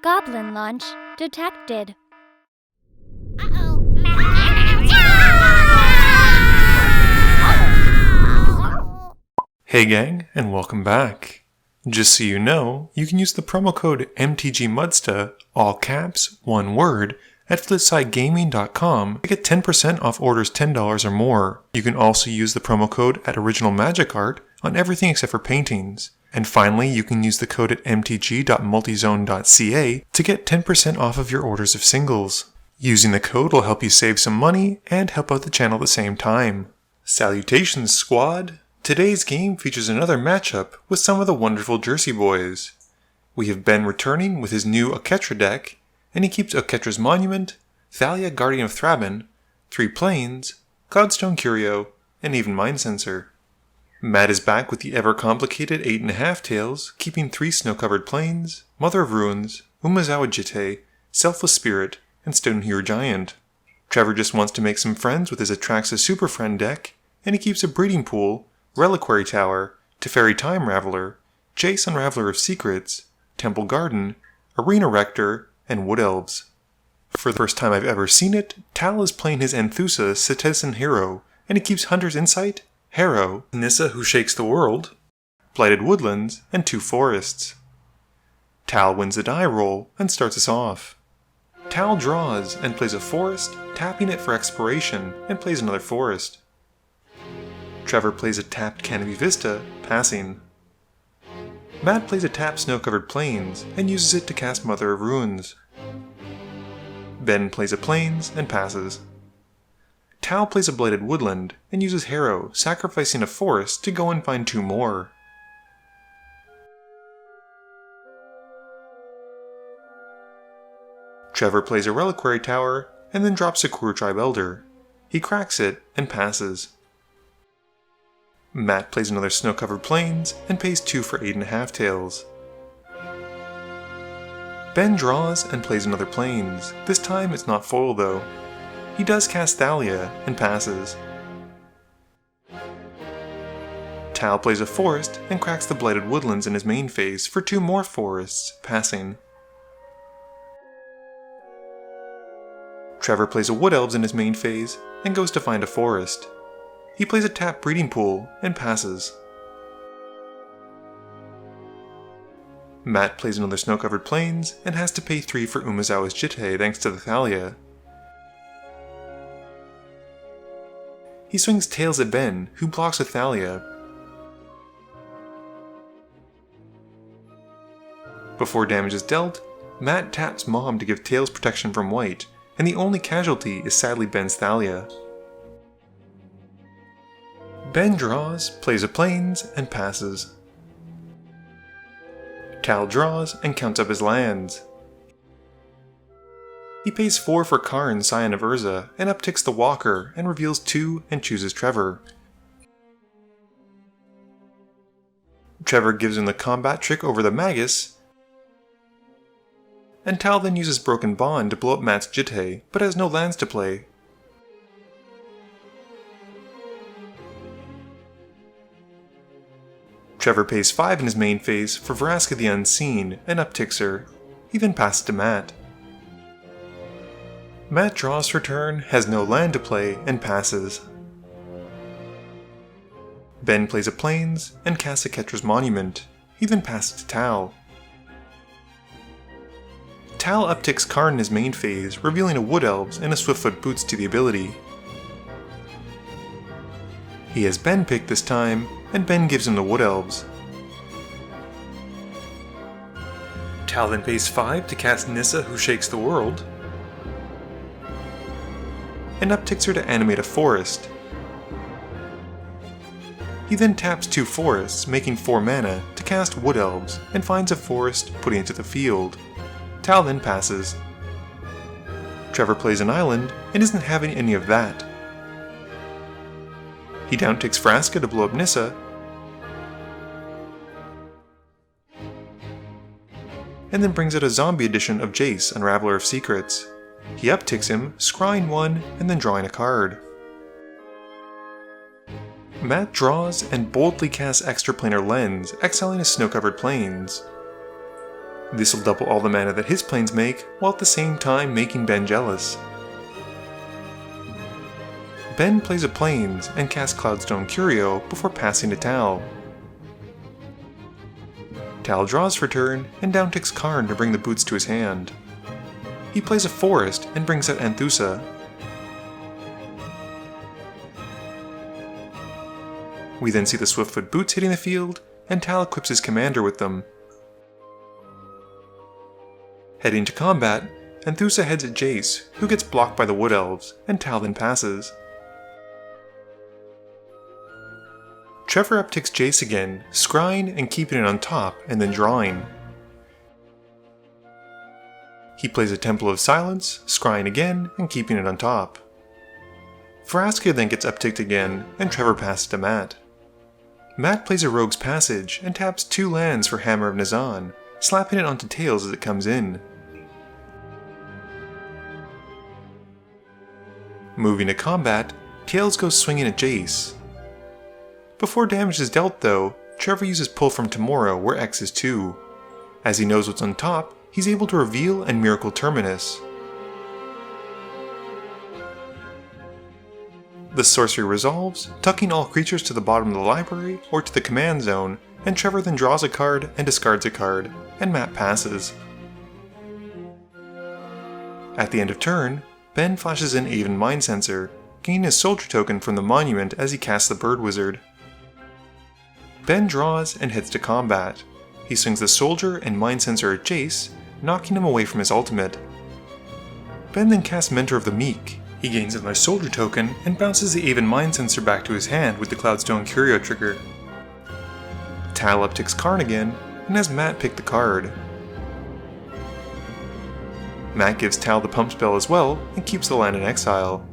Goblin launch detected. Hey gang, and welcome back. Just so you know, you can use the promo code MTGMudsta, all caps, one word, at FlipsideGaming.com to get 10% off orders $10 or more. You can also use the promo code at Original Magic Art on everything except for paintings. And finally, you can use the code at mtg.multizone.ca to get 10% off of your orders of singles. Using the code will help you save some money and help out the channel at the same time. Salutations, squad! Today's game features another matchup with some of the wonderful Jersey boys. We have Ben returning with his new Oketra deck, and he keeps Oketra's Monument, Thalia Guardian of Thraben, 3 Plains, Godstone Curio, and even Mind Sensor. Matt is back with the ever-complicated 8.5 Tails, keeping 3 Snow-Covered Plains, Mother of Ruins, Umezawa Jitte, Selfless Spirit, and Stonehero Giant. Trevor just wants to make some friends with his Atraxa Super Friend deck, and he keeps a Breeding Pool, Reliquary Tower, Teferi Time Raveler, Jace Unraveler of Secrets, Temple Garden, Arena Rector, and Wood Elves. For the first time I've ever seen it, Tal is playing his Anthousa Citizen Hero, and he keeps Hunter's Insight, Harrow, Nissa Who Shakes the World, Blighted Woodlands, and 2 Forests. Tal wins the die roll and starts us off. Tal draws and plays a forest, tapping it for exploration, and plays another forest. Trevor plays a tapped Canopy Vista, passing. Matt plays a tapped Snow-Covered Plains and uses it to cast Mother of Ruins. Ben plays a Plains and passes. Tal plays a Blighted Woodland and uses Harrow, sacrificing a forest to go and find 2 more. Trevor plays a Reliquary Tower and then drops a Queer Tribe Elder. He cracks it and passes. Matt plays another Snow-Covered Plains and pays 2 for 8.5 Tails. Ben draws and plays another Plains. This time it's not foil though. He does cast Thalia and passes. Tal plays a forest and cracks the Blighted Woodlands in his main phase for 2 more forests, passing. Trevor plays a Wood Elves in his main phase and goes to find a forest. He plays a tapped Breeding Pool and passes. Matt plays another Snow-Covered Plains and has to pay 3 for Umezawa's Jitte thanks to the Thalia. He swings Tails at Ben, who blocks a Thalia. Before damage is dealt, Matt taps Mom to give Tails protection from white, and the only casualty is sadly Ben's Thalia. Ben draws, plays a Plains, and passes. Tal draws and counts up his lands. He pays 4 for Karn, Scion of Urza, and upticks the Walker and reveals 2 and chooses Trevor. Trevor gives him the combat trick over the Magus, and Tal then uses Broken Bond to blow up Matt's Jitte, but has no lands to play. Trevor pays 5 in his main phase for Vraska the Unseen and upticks her. He then passes to Matt. Matt draws for turn, has no land to play, and passes. Ben plays a Plains and casts Oketra's Monument. He then passes to Tal. Tal upticks Karn in his main phase, revealing a Wood Elves and a Swiftfoot Boots to the ability. He has Ben pick this time, and Ben gives him the Wood Elves. Tal then pays 5 to cast Nissa Who Shakes the World, and upticks her to animate a forest. He then taps 2 forests, making 4 mana, to cast Wood Elves, and finds a forest, putting it to the field. Tal then passes. Trevor plays an island, and isn't having any of that. He downticks Vraska to blow up Nissa, and then brings out a zombie edition of Jace, Unraveler of Secrets. He upticks him, scrying 1, and then drawing a card. Matt draws and boldly casts Extraplanar Lens, exiling his Snow-Covered Plains. This will double all the mana that his planes make, while at the same time making Ben jealous. Ben plays a Plains and casts Cloudstone Curio before passing to Tal. Tal draws for turn and downticks Karn to bring the boots to his hand. He plays a Forest and brings out Anthousa. We then see the Swiftfoot boots hitting the field, and Tal equips his commander with them. Heading to combat, Anthousa heads at Jace, who gets blocked by the Wood Elves, and Tal then passes. Trevor upticks Jace again, scrying and keeping it on top, and then drawing. He plays a Temple of Silence, scrying again, and keeping it on top. Vraska then gets upticked again, and Trevor passes to Matt. Matt plays a Rogue's Passage, and taps 2 lands for Hammer of Nazan, slapping it onto Tails as it comes in. Moving to combat, Tails goes swinging at Jace. Before damage is dealt though, Trevor uses Pull from Tomorrow where X is 2. As he knows what's on top, he's able to reveal and Miracle Terminus. The sorcery resolves, tucking all creatures to the bottom of the library or to the command zone, and Trevor then draws a card and discards a card, and Matt passes. At the end of turn, Ben flashes in Aven Mind Sensor, gaining his soldier token from the monument as he casts the Bird Wizard. Ben draws and heads to combat. He swings the soldier and Mind Sensor at Jace, knocking him away from his ultimate. Ben then casts Mentor of the Meek. He gains another soldier token and bounces the Aven Mind Sensor back to his hand with the Cloudstone Curio trigger. Tal upticks Karn again, and has Matt pick the card. Matt gives Tal the pump spell as well, and keeps the land in exile.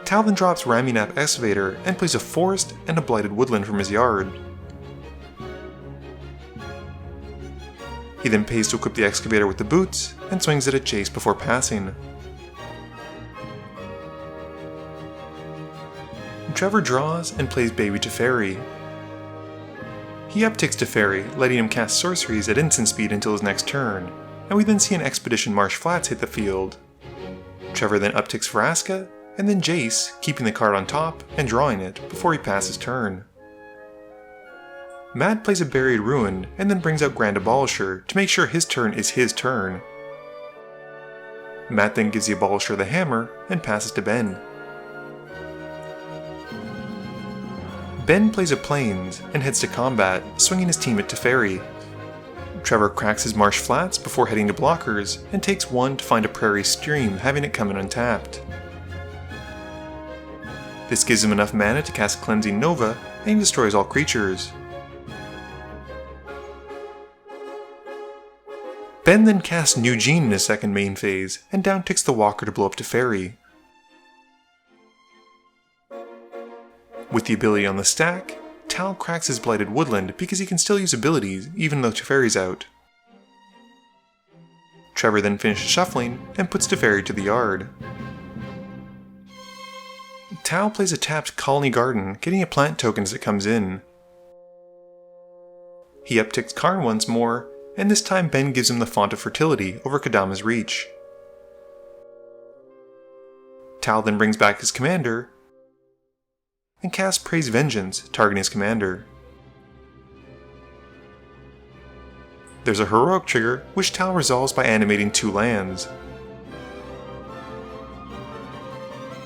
Tal then drops Ramunap Excavator and plays a Forest and a Blighted Woodland from his yard. He then pays to equip the Excavator with the boots, and swings it at Jace before passing. Trevor draws and plays Baby Teferi. He upticks Teferi, letting him cast sorceries at instant speed until his next turn, and we then see an Expedition Marsh Flats hit the field. Trevor then upticks Vraska, and then Jace, keeping the card on top and drawing it before he passes turn. Matt plays a Buried Ruin and then brings out Grand Abolisher to make sure his turn is his turn. Matt then gives the Abolisher the hammer and passes to Ben. Ben plays a Plains and heads to combat, swinging his team at Teferi. Trevor cracks his Marsh Flats before heading to blockers and takes 1 to find a Prairie Stream, having it come in untapped. This gives him enough mana to cast Cleansing Nova, and he destroys all creatures. Ben then casts New Gene in his second main phase, and downticks the Walker to blow up Teferi. With the ability on the stack, Tal cracks his Blighted Woodland because he can still use abilities even though Teferi's out. Trevor then finishes shuffling and puts Teferi to the yard. Tal plays a tapped Colony Garden, getting a plant token as it comes in. He upticks Karn once more, and this time Ben gives him the Font of Fertility over Kadama's Reach. Tal then brings back his commander, and casts Praise Vengeance, targeting his commander. There's a Heroic trigger, which Tal resolves by animating 2 lands.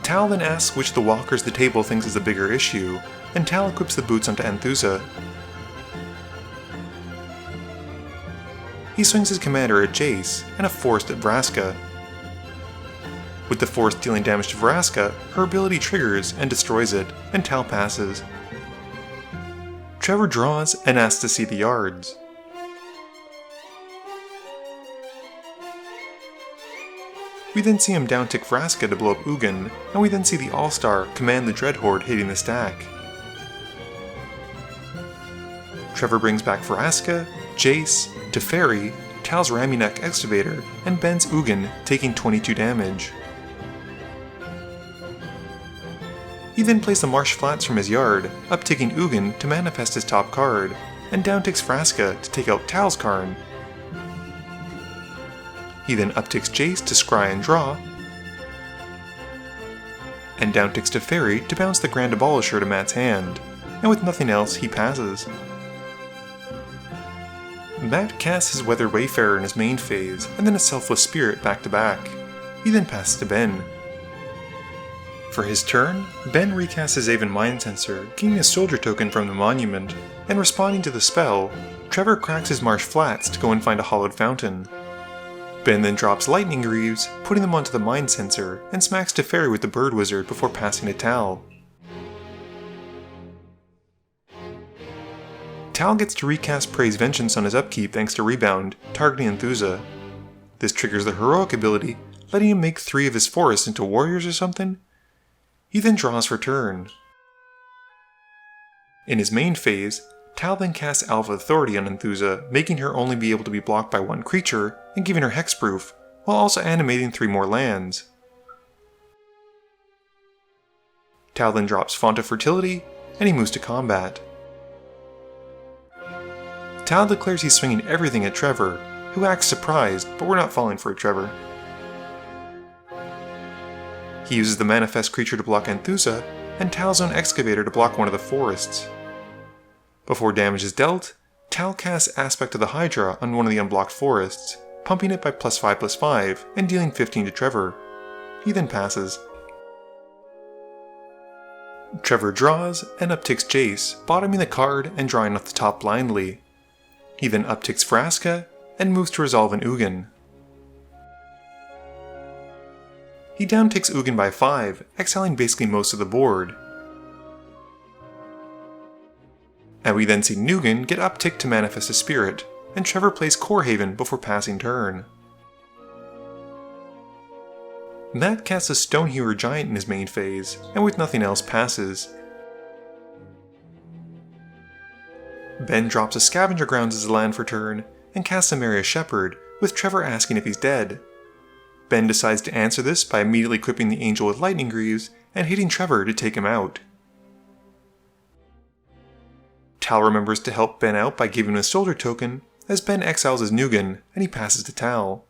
Tal then asks which of the walkers the table thinks is the bigger issue, and Tal equips the boots onto Anthousa. He swings his commander at Jace, and a Forest at Vraska. With the Forest dealing damage to Vraska, her ability triggers and destroys it, and Tal passes. Trevor draws and asks to see the yards. We then see him downtick Vraska to blow up Ugin, and we then see the All-Star command the Dreadhorde hitting the stack. Trevor brings back Vraska, Jace, Teferi, Tal's Ramunap Excavator, and Ben's Ugin, taking 22 damage. He then plays the Marsh Flats from his yard, upticking Ugin to manifest his top card, and downticks Vraska to take out Tal's Karn. He then upticks Jace to scry and draw, and downticks Teferi to bounce the Grand Abolisher to Matt's hand, and with nothing else, he passes. Matt casts his Weathered Wayfarer in his main phase, and then a Selfless Spirit back to back. He then passes to Ben. For his turn, Ben recasts his Aven Mind Sensor, gaining a soldier token from the monument, and responding to the spell, Trevor cracks his Marsh Flats to go and find a hollowed fountain. Ben then drops Lightning Greaves, putting them onto the Mind Sensor, and smacks Teferi with the Bird Wizard before passing to Tal. Tal gets to recast Praise Vengeance on his upkeep thanks to Rebound, targeting Anthousa. This triggers the Heroic ability, letting him make 3 of his forests into warriors or something. He then draws for turn. In his main phase, Tal then casts Alpha Authority on Anthousa, making her only be able to be blocked by 1 creature and giving her hexproof, while also animating 3 more lands. Tal then drops Font of Fertility, and he moves to combat. Tal declares he's swinging everything at Trevor, who acts surprised, but we're not falling for it, Trevor. He uses the Manifest creature to block Anthousa, and Tal's own Excavator to block one of the forests. Before damage is dealt, Tal casts Aspect of the Hydra on one of the unblocked forests, pumping it by +5/+5 and dealing 15 to Trevor. He then passes. Trevor draws and upticks Jace, bottoming the card and drawing off the top blindly. He then upticks Vraska and moves to resolve an Ugin. He downticks Ugin by 5, exiling basically most of the board. And we then see Nugan get upticked to manifest a spirit, and Trevor plays Corehaven before passing turn. Matt casts a Stonehewer Giant in his main phase, and with nothing else passes. Ben drops a Scavenger Grounds as a land for turn, and casts a Maria Shepherd, with Trevor asking if he's dead. Ben decides to answer this by immediately equipping the Angel with Lightning Greaves, and hitting Trevor to take him out. Tal remembers to help Ben out by giving him a soldier token, as Ben exiles his Nugan, and he passes to Tal.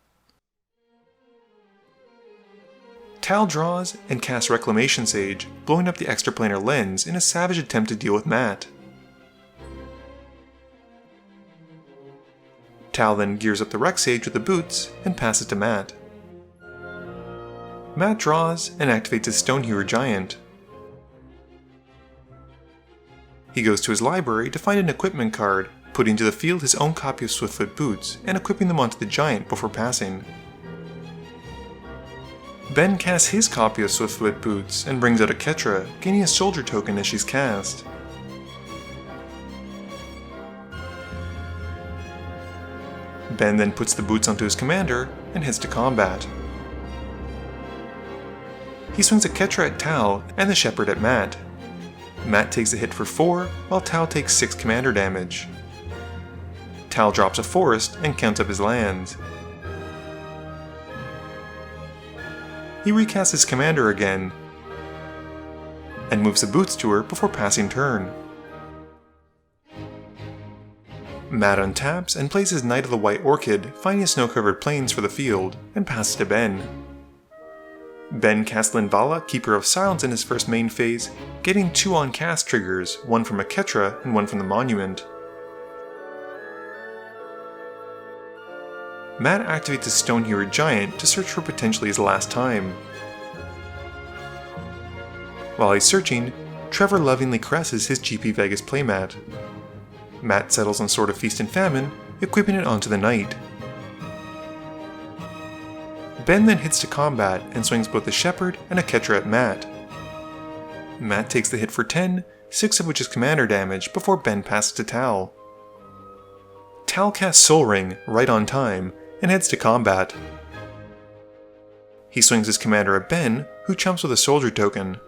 Tal draws and casts Reclamation Sage, blowing up the extraplanar lens in a savage attempt to deal with Matt. Tal then gears up the Rec Sage with the boots and passes to Matt. Matt draws and activates his Stonehewer Giant. He goes to his library to find an equipment card, putting to the field his own copy of Swiftfoot Boots and equipping them onto the Giant before passing. Ben casts his copy of Swiftfoot Boots and brings out Oketra, gaining a soldier token as she's cast. Ben then puts the boots onto his commander and heads to combat. He swings Oketra at Tal and the Shepherd at Matt. Matt takes a hit for 4, while Tal takes 6 commander damage. Tal drops a forest and counts up his lands. He recasts his commander again, and moves the boots to her before passing turn. Matt untaps and plays his Knight of the White Orchid, finding snow-covered plains for the field, and passes to Ben. Ben casts Linvala, Keeper of Silence in his first main phase, getting 2 on-cast triggers, one from Oketra and one from the Monument. Matt activates his Stonehewer Giant to search for potentially his last time. While he's searching, Trevor lovingly caresses his GP Vegas playmat. Matt settles on Sword of Feast and Famine, equipping it onto the Knight. Ben then hits to combat and swings both the Shepherd and Oketra at Matt. Matt takes the hit for 10, 6 of which is commander damage, before Ben passes to Tal. Tal casts Soul Ring right on time and heads to combat. He swings his commander at Ben, who chumps with a soldier token.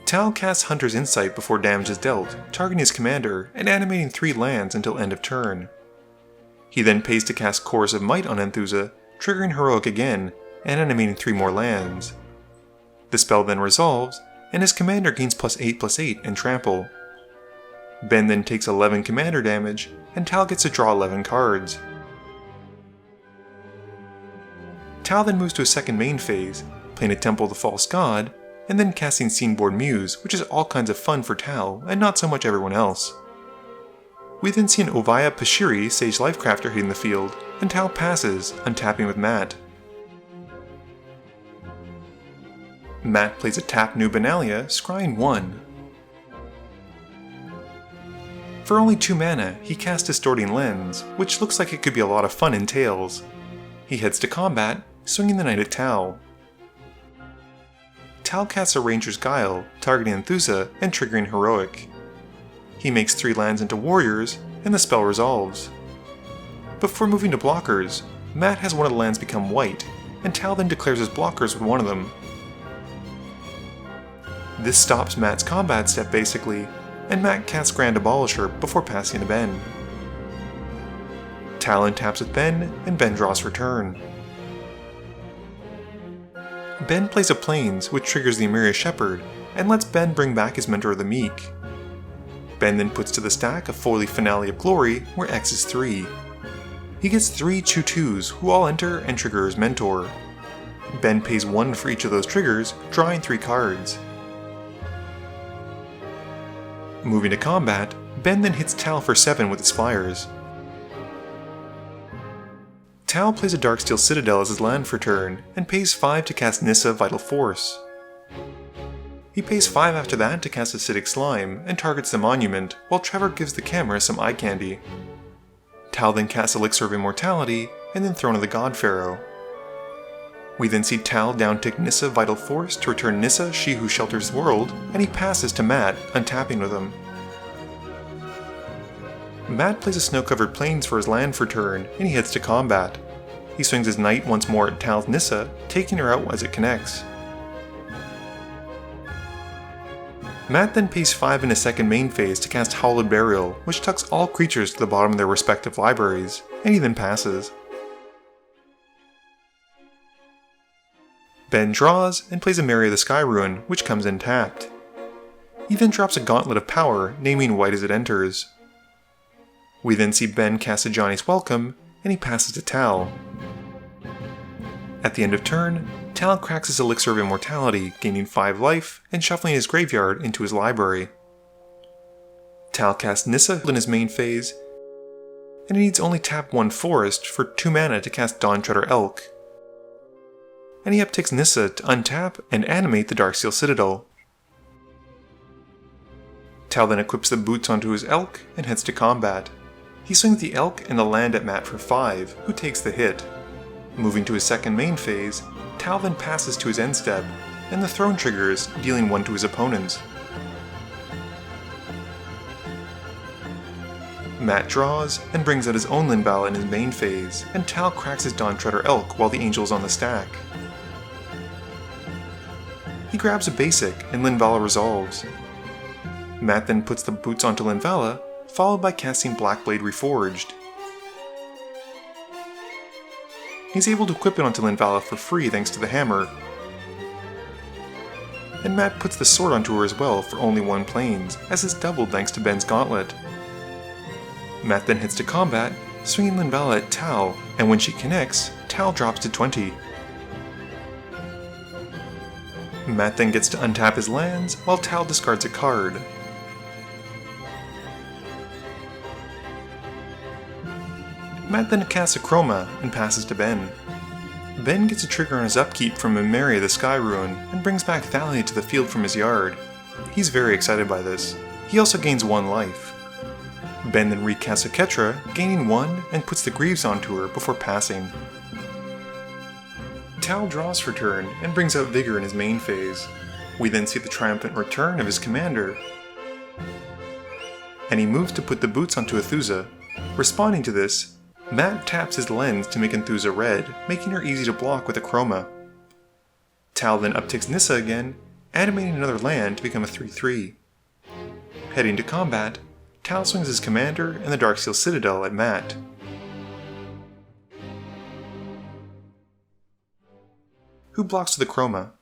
Tal casts Hunter's Insight before damage is dealt, targeting his commander and animating 3 lands until end of turn. He then pays to cast Chorus of Might on Anthousa, triggering Heroic again, and animating 3 more lands. The spell then resolves, and his commander gains +8/+8 and Trample. Ben then takes 11 commander damage, and Tal gets to draw 11 cards. Tal then moves to a second main phase, playing a Temple of the False God, and then casting Sceneboard Muse, which is all kinds of fun for Tal, and not so much everyone else. We then see an Ovaya Pashiri Sage Lifecrafter hitting the field, and Tal passes, untapping with Matt. Matt plays a tap new Benalia, scrying 1. For only 2 mana, he casts Distorting Lens, which looks like it could be a lot of fun in Tails. He heads to combat, swinging the knight at Tal. Tal casts a Ranger's Guile, targeting Anthousa and triggering Heroic. He makes 3 lands into warriors, and the spell resolves. Before moving to blockers, Matt has one of the lands become white, and Tal then declares his blockers with one of them. This stops Matt's combat step basically, and Matt casts Grand Abolisher before passing to Ben. Tal taps with Ben, and Ben draws for turn. Ben plays a Plains, which triggers the Emiria Shepherd, and lets Ben bring back his Mentor of the Meek. Ben then puts to the stack a 4-leaf Finale of Glory, where X is 3. He gets 3 2/2s, who all enter and trigger his Mentor. Ben pays 1 for each of those triggers, drawing 3 cards. Moving to combat, Ben then hits Tal for 7 with his Flyers. Tal plays a Darksteel Citadel as his land for turn, and pays 5 to cast Nissa Vital Force. He pays 5 after that to cast Acidic Slime, and targets the Monument, while Trevor gives the camera some eye candy. Tal then casts Elixir of Immortality, and then Throne of the God Pharaoh. We then see Tal downtick Nissa Vital Force to return Nissa, She Who Shelters the World, and he passes to Matt, untapping with him. Matt plays a Snow-Covered Plains for his land for turn, and he heads to combat. He swings his knight once more at Tal's Nissa, taking her out as it connects. Matt then pays 5 in a second main phase to cast Hallowed Burial, which tucks all creatures to the bottom of their respective libraries, and he then passes. Ben draws and plays a Mary of the Sky Ruin, which comes in tapped. He then drops a Gauntlet of Power, naming white as it enters. We then see Ben cast a Johnny's Welcome, and he passes to Tal. At the end of turn, Tal cracks his Elixir of Immortality, gaining 5 life, and shuffling his graveyard into his library. Tal casts Nissa in his main phase, and he needs only tap 1 forest for 2 mana to cast Dawntrudder Elk. And he upticks Nissa to untap and animate the Darksteel Citadel. Tal then equips the boots onto his Elk and heads to combat. He swings the Elk and the land at Matt for 5, who takes the hit. Moving to his second main phase, Tal then passes to his end step, and the Throne triggers, dealing 1 to his opponents. Matt draws and brings out his own Linvala in his main phase, and Tal cracks his Dawntrudder Elk while the Angel's on the stack. He grabs a basic, and Linvala resolves. Matt then puts the boots onto Linvala, followed by casting Blackblade Reforged. He's able to equip it onto Linvala for free thanks to the hammer. And Matt puts the sword onto her as well for only 1 Plains, as it's doubled thanks to Ben's Gauntlet. Matt then heads to combat, swinging Linvala at Tal, and when she connects, Tal drops to 20. Matt then gets to untap his lands, while Tal discards a card. Matt then casts a Chroma and passes to Ben. Ben gets a trigger on his upkeep from Emeria of the Sky Ruin and brings back Thalia to the field from his yard. He's very excited by this. He also gains 1 life. Ben then recasts Oketra, gaining 1 and puts the Greaves onto her before passing. Tal draws for turn and brings out Vigor in his main phase. We then see the triumphant return of his commander, and he moves to put the boots onto Anthousa. Responding to this, Matt taps his lens to make Anthousa red, making her easy to block with a Chroma. Tal then upticks Nissa again, animating another land to become a 3/3. Heading to combat, Tal swings his commander and the Darksteel Citadel at Matt. Who blocks the Chroma?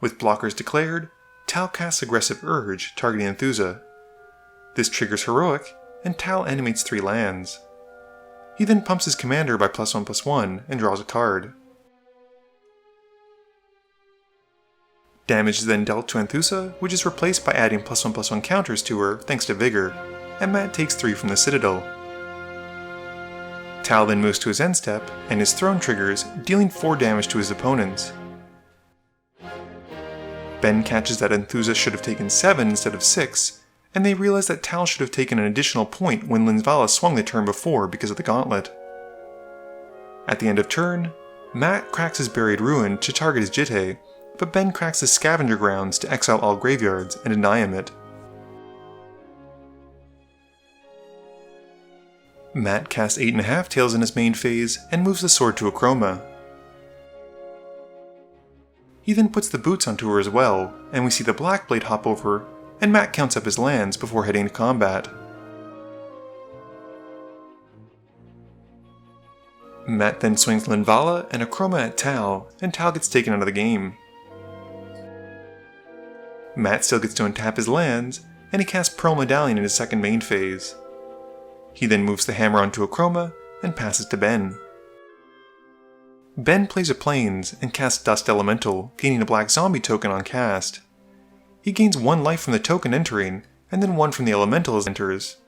With blockers declared, Tal casts Aggressive Urge, targeting Anthousa. This triggers Heroic, and Tal animates 3 lands. He then pumps his commander by +1/+1 and draws a card. Damage is then dealt to Anthousa, which is replaced by adding +1/+1 counters to her thanks to Vigor, and Matt takes 3 from the Citadel. Tal then moves to his end step, and his throne triggers, dealing 4 damage to his opponents. Ben catches that Anthousa should have taken 7 instead of 6, and they realize that Tal should have taken an additional point when Linvala swung the turn before because of the gauntlet. At the end of turn, Matt cracks his Buried Ruin to target his Jitte, but Ben cracks his Scavenger Grounds to exile all graveyards and deny him it. Matt casts 8.5 Tails in his main phase and moves the sword to Oketra. He then puts the boots onto her as well, and we see the Blackblade hop over, and Matt counts up his lands before heading to combat. Matt then swings Linvala and Oketra at Tal, and Tal gets taken out of the game. Matt still gets to untap his lands, and he casts Pearl Medallion in his second main phase. He then moves the hammer onto Oketra and passes to Ben. Ben plays a Plains and casts Dust Elemental, gaining a black zombie token on cast. He gains 1 life from the token entering, and then 1 from the elemental as enters.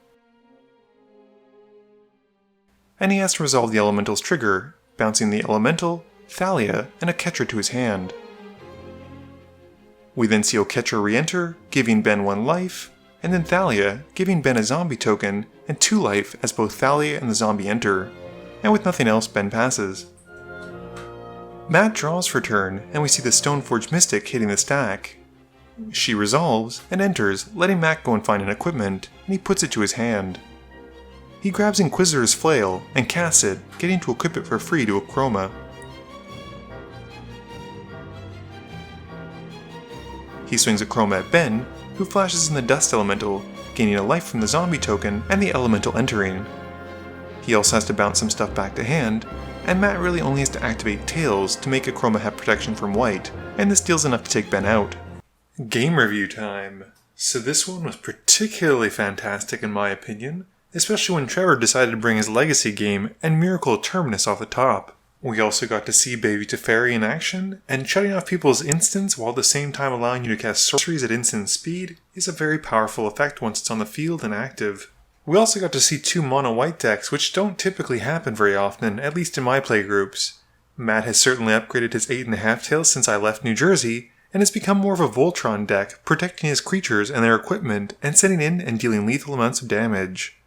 And he has to resolve the elemental's trigger, bouncing the elemental, Thalia, and Oketra to his hand. We then see Oketra re-enter, giving Ben 1 life, and then Thalia, giving Ben a zombie token and 2 life as both Thalia and the zombie enter, and with nothing else Ben passes. Matt draws for turn, and we see the Stoneforge Mystic hitting the stack. She resolves and enters, letting Matt go and find an equipment, and he puts it to his hand. He grabs Inquisitor's Flail and casts it, getting to equip it for free to Oketra. He swings Oketra at Ben, who flashes in the Dust Elemental, gaining a life from the zombie token and the elemental entering. He also has to bounce some stuff back to hand, and Matt really only has to activate Tails to make Oketra have protection from white, and this deals enough to take Ben out. Game review time. So this one was particularly fantastic in my opinion, especially when Trevor decided to bring his legacy game and Miracle of Terminus off the top. We also got to see Baby Teferi in action, and shutting off people's instants while at the same time allowing you to cast sorceries at instant speed is a very powerful effect once it's on the field and active. We also got to see 2 mono-white decks, which don't typically happen very often, at least in my playgroups. Matt has certainly upgraded his 8.5 Tails since I left New Jersey, and has become more of a Voltron deck, protecting his creatures and their equipment, and sending in and dealing lethal amounts of damage.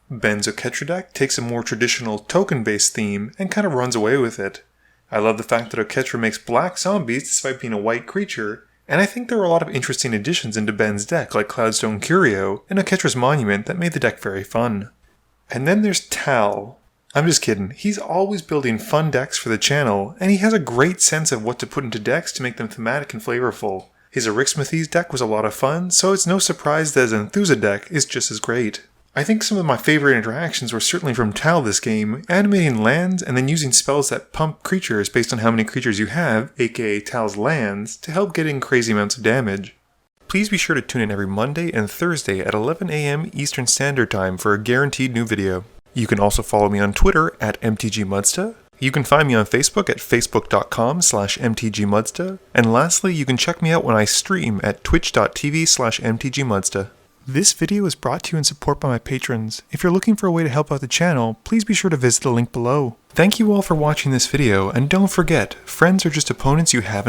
Ben's Oketra deck takes a more traditional token-based theme and kind of runs away with it. I love the fact that Oketra makes black zombies despite being a white creature, and I think there are a lot of interesting additions into Ben's deck like Cloudstone Curio and Oketra's Monument that made the deck very fun. And then there's Tal. I'm just kidding, he's always building fun decks for the channel, and he has a great sense of what to put into decks to make them thematic and flavorful. His Arixmethes deck was a lot of fun, so it's no surprise that his Anthousa deck is just as great. I think some of my favorite interactions were certainly from Tal this game, animating lands and then using spells that pump creatures based on how many creatures you have, aka Tal's lands, to help get in crazy amounts of damage. Please be sure to tune in every Monday and Thursday at 11 AM Eastern Standard Time for a guaranteed new video. You can also follow me on Twitter at MTGMudsta. You can find me on Facebook at facebook.com/MTGMudsta. And lastly, you can check me out when I stream at twitch.tv/MTGMudsta. This video is brought to you in support by my patrons. If you're looking for a way to help out the channel, please be sure to visit the link below. Thank you all for watching this video, and don't forget, friends are just opponents you have